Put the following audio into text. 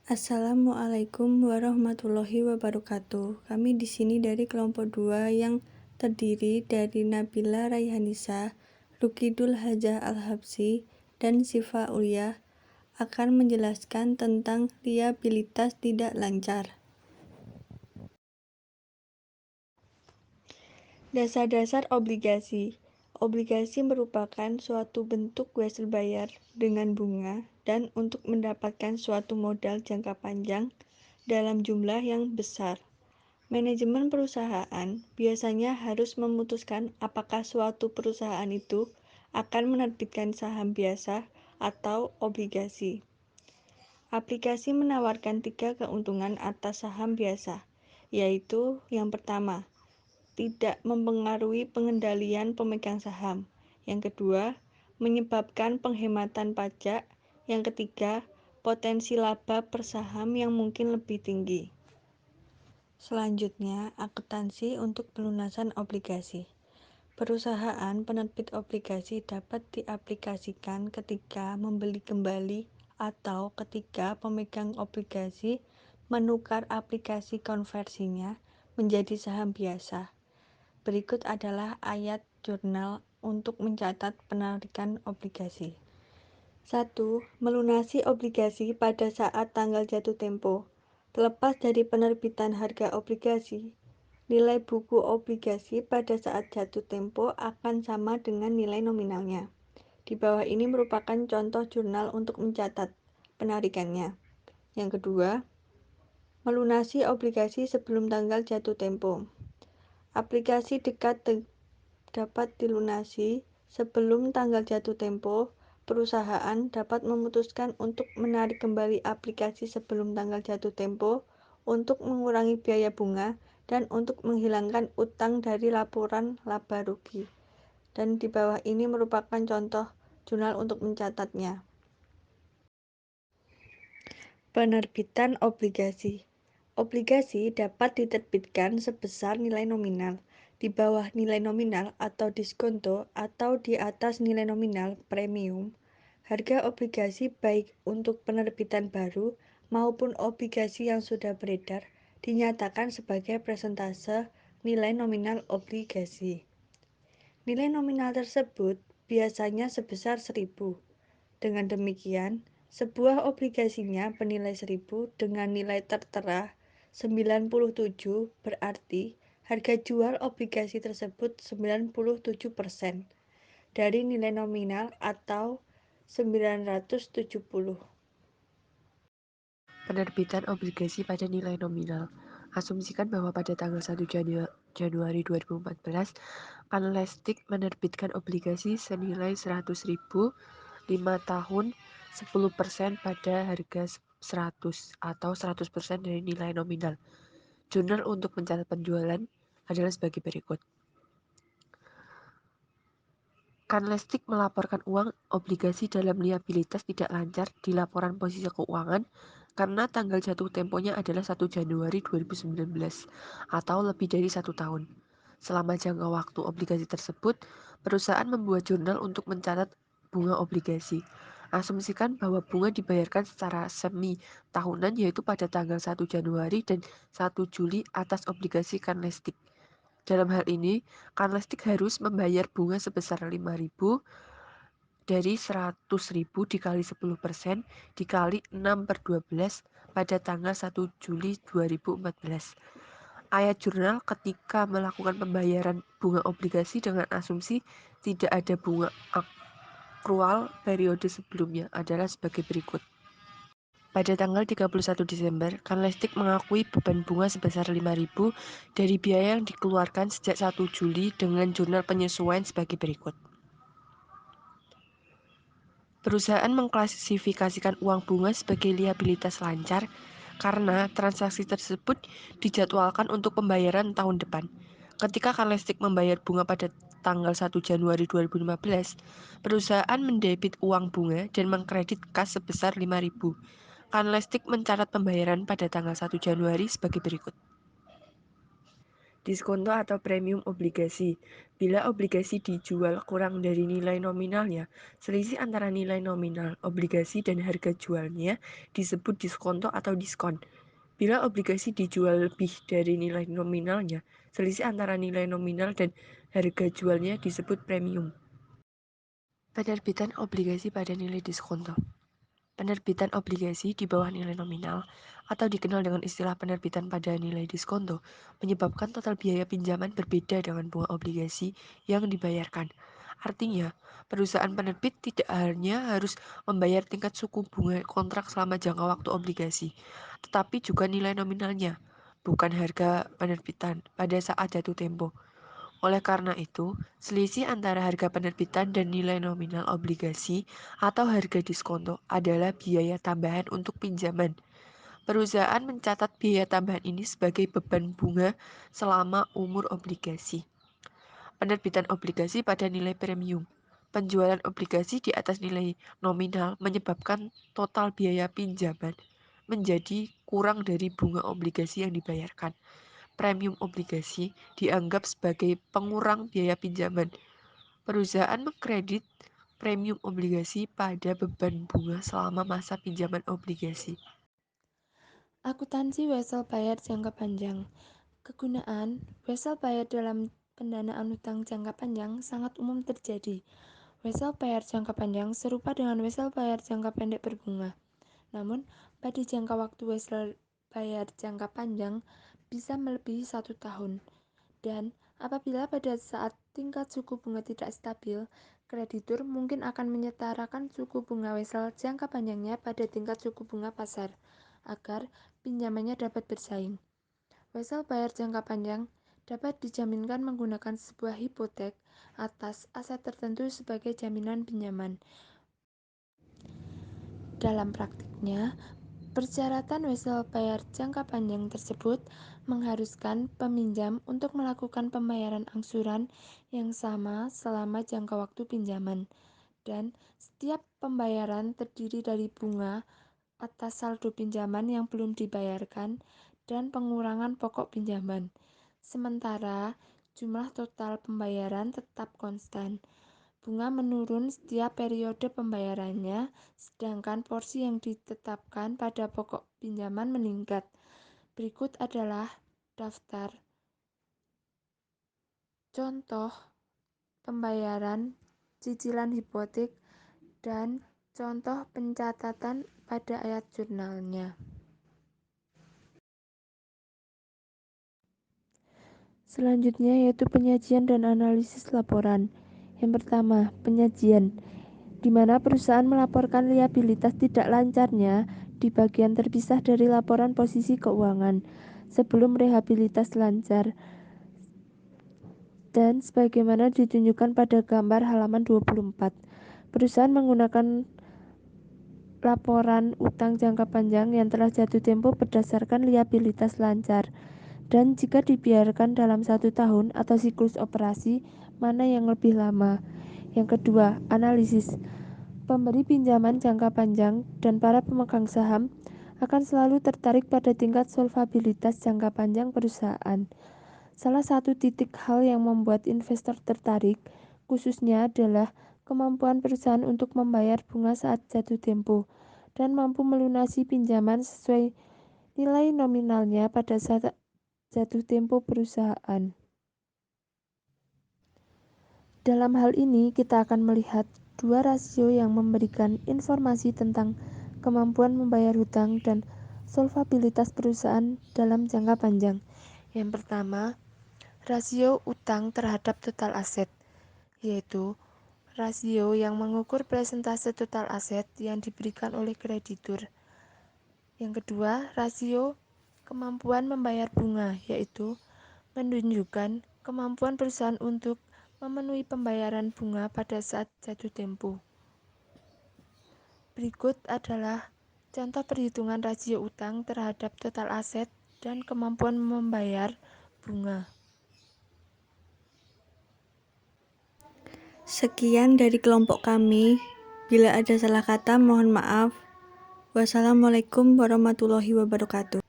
Assalamualaikum warahmatullahi wabarakatuh. Kami di sini dari kelompok 2 yang terdiri dari Nabila Raihanisa, Lukidul Hajah Al-Habsi, dan Sifa Ulia akan menjelaskan tentang liabilitas tidak lancar. Dasar-dasar obligasi. Obligasi merupakan suatu bentuk wesel bayar dengan bunga dan untuk mendapatkan suatu modal jangka panjang dalam jumlah yang besar. Manajemen perusahaan biasanya harus memutuskan apakah suatu perusahaan itu akan menerbitkan saham biasa atau obligasi. Aplikasi menawarkan 3 keuntungan atas saham biasa, yaitu yang pertama, tidak mempengaruhi pengendalian pemegang saham. Yang kedua, menyebabkan penghematan pajak. Yang ketiga, potensi laba per saham yang mungkin lebih tinggi. Selanjutnya, akuntansi untuk pelunasan obligasi. Perusahaan penerbit obligasi dapat diaplikasikan ketika membeli kembali atau ketika pemegang obligasi menukar aplikasi konversinya menjadi saham biasa. Berikut adalah ayat jurnal untuk mencatat penarikan obligasi. 1. Melunasi obligasi pada saat tanggal jatuh tempo. Terlepas dari penerbitan harga obligasi, nilai buku obligasi pada saat jatuh tempo akan sama dengan nilai nominalnya. Di bawah ini merupakan contoh jurnal untuk mencatat penarikannya. Yang kedua, melunasi obligasi sebelum tanggal jatuh tempo. Aplikasi dekat dapat dilunasi sebelum tanggal jatuh tempo. Perusahaan dapat memutuskan untuk menarik kembali aplikasi sebelum tanggal jatuh tempo untuk mengurangi biaya bunga dan untuk menghilangkan utang dari laporan laba rugi. Dan di bawah ini merupakan contoh jurnal untuk mencatatnya. Penerbitan obligasi. Obligasi dapat diterbitkan sebesar nilai nominal, di bawah nilai nominal atau diskonto, atau di atas nilai nominal premium. Harga obligasi baik untuk penerbitan baru maupun obligasi yang sudah beredar dinyatakan sebagai persentase nilai nominal obligasi. Nilai nominal tersebut biasanya sebesar 1.000. Dengan demikian, sebuah obligasinya bernilai 1.000 dengan nilai tertera 97 berarti harga jual obligasi tersebut 97% dari nilai nominal atau 970. Penerbitan obligasi pada nilai nominal. Asumsikan bahwa pada tanggal 1 Januari 2014, Kanlestik menerbitkan obligasi senilai 100.000 5 tahun 10% pada harga 100 atau 100% dari nilai nominal. Jurnal untuk mencatat penjualan adalah sebagai berikut. Kanlestik melaporkan uang obligasi dalam liabilitas tidak lancar di laporan posisi keuangan karena tanggal jatuh temponya adalah 1 Januari 2019 atau lebih dari 1 tahun. Selama jangka waktu obligasi tersebut, perusahaan membuat jurnal untuk mencatat bunga obligasi. Asumsikan bahwa bunga dibayarkan secara semi tahunan yaitu pada tanggal 1 Januari dan 1 Juli atas obligasi Kanlestik. Dalam hal ini, Kanlestik harus membayar bunga sebesar 5.000 dari 100.000 dikali 10% dikali 6/12 pada tanggal 1 Juli 2014. Ayat jurnal ketika melakukan pembayaran bunga obligasi dengan asumsi tidak ada bunga akrual periode sebelumnya adalah sebagai berikut. Pada tanggal 31 Desember, Kanlestik mengakui beban bunga sebesar 5.000 dari biaya yang dikeluarkan sejak 1 Juli dengan jurnal penyesuaian sebagai berikut. Perusahaan mengklasifikasikan uang bunga sebagai liabilitas lancar karena transaksi tersebut dijadwalkan untuk pembayaran tahun depan. Ketika Kanlestik membayar bunga pada tanggal 1 Januari 2015, perusahaan mendebit uang bunga dan mengkredit kas sebesar 5.000. Kanlestik mencatat pembayaran pada tanggal 1 Januari sebagai berikut. diskonto atau premium obligasi. Bila obligasi dijual kurang dari nilai nominalnya, selisih antara nilai nominal obligasi dan harga jualnya disebut diskonto atau diskon. Bila obligasi dijual lebih dari nilai nominalnya, selisih antara nilai nominal dan harga jualnya disebut premium. Penerbitan obligasi pada nilai diskonto. Penerbitan obligasi di bawah nilai nominal atau dikenal dengan istilah penerbitan pada nilai diskonto menyebabkan total biaya pinjaman berbeda dengan bunga obligasi yang dibayarkan. Artinya, perusahaan penerbit tidak hanya harus membayar tingkat suku bunga kontrak selama jangka waktu obligasi, tetapi juga nilai nominalnya, bukan harga penerbitan pada saat jatuh tempo. Oleh karena itu, selisih antara harga penerbitan dan nilai nominal obligasi atau harga diskonto adalah biaya tambahan untuk pinjaman. Perusahaan mencatat biaya tambahan ini sebagai beban bunga selama umur obligasi. Penerbitan obligasi pada nilai premium. Penjualan obligasi di atas nilai nominal menyebabkan total biaya pinjaman menjadi kurang dari bunga obligasi yang dibayarkan. Premium obligasi dianggap sebagai pengurang biaya pinjaman. Perusahaan mengkredit premium obligasi pada beban bunga selama masa pinjaman obligasi. Akuntansi wesel bayar jangka panjang. Kegunaan wesel bayar dalam pendanaan hutang jangka panjang sangat umum terjadi. Wesel bayar jangka panjang serupa dengan wesel bayar jangka pendek berbunga. Namun, pada jangka waktu wesel bayar jangka panjang bisa melebihi 1 tahun. Dan apabila pada saat tingkat suku bunga tidak stabil, kreditur mungkin akan menyetarakan suku bunga wesel jangka panjangnya pada tingkat suku bunga pasar, agar pinjamannya dapat bersaing. Wesel bayar jangka panjang dapat dijaminkan menggunakan sebuah hipotek atas aset tertentu sebagai jaminan pinjaman. Dalam praktiknya, persyaratan wesel bayar jangka panjang tersebut mengharuskan peminjam untuk melakukan pembayaran angsuran yang sama selama jangka waktu pinjaman, dan setiap pembayaran terdiri dari bunga atas saldo pinjaman yang belum dibayarkan dan pengurangan pokok pinjaman. Sementara jumlah total pembayaran tetap konstan. Bunga menurun setiap periode pembayarannya, sedangkan porsi yang ditetapkan pada pokok pinjaman meningkat. Berikut adalah daftar contoh pembayaran cicilan hipotek dan contoh pencatatan pada ayat jurnalnya. Selanjutnya yaitu penyajian dan analisis laporan. Yang pertama, penyajian, di mana perusahaan melaporkan liabilitas tidak lancarnya di bagian terpisah dari laporan posisi keuangan sebelum rehabilitas lancar, dan sebagaimana ditunjukkan pada gambar halaman 24. Perusahaan menggunakan laporan utang jangka panjang yang telah jatuh tempo berdasarkan liabilitas lancar, dan jika dibiarkan dalam 1 tahun atau siklus operasi, mana yang lebih lama. Yang kedua, analisis. Pemberi pinjaman jangka panjang dan para pemegang saham akan selalu tertarik pada tingkat solvabilitas jangka panjang perusahaan. Salah satu titik hal yang membuat investor tertarik, khususnya adalah kemampuan perusahaan untuk membayar bunga saat jatuh tempo dan mampu melunasi pinjaman sesuai nilai nominalnya pada saat jatuh tempo perusahaan. Dalam hal ini, kita akan melihat dua rasio yang memberikan informasi tentang kemampuan membayar hutang dan solvabilitas perusahaan dalam jangka panjang. Yang pertama, rasio utang terhadap total aset, yaitu rasio yang mengukur persentase total aset yang diberikan oleh kreditur. Yang kedua, rasio kemampuan membayar bunga, yaitu menunjukkan kemampuan perusahaan untuk memenuhi pembayaran bunga pada saat jatuh tempo. Berikut adalah contoh perhitungan rasio utang terhadap total aset dan kemampuan membayar bunga. Sekian dari kelompok kami. Bila ada salah kata, mohon maaf. Wassalamualaikum warahmatullahi wabarakatuh.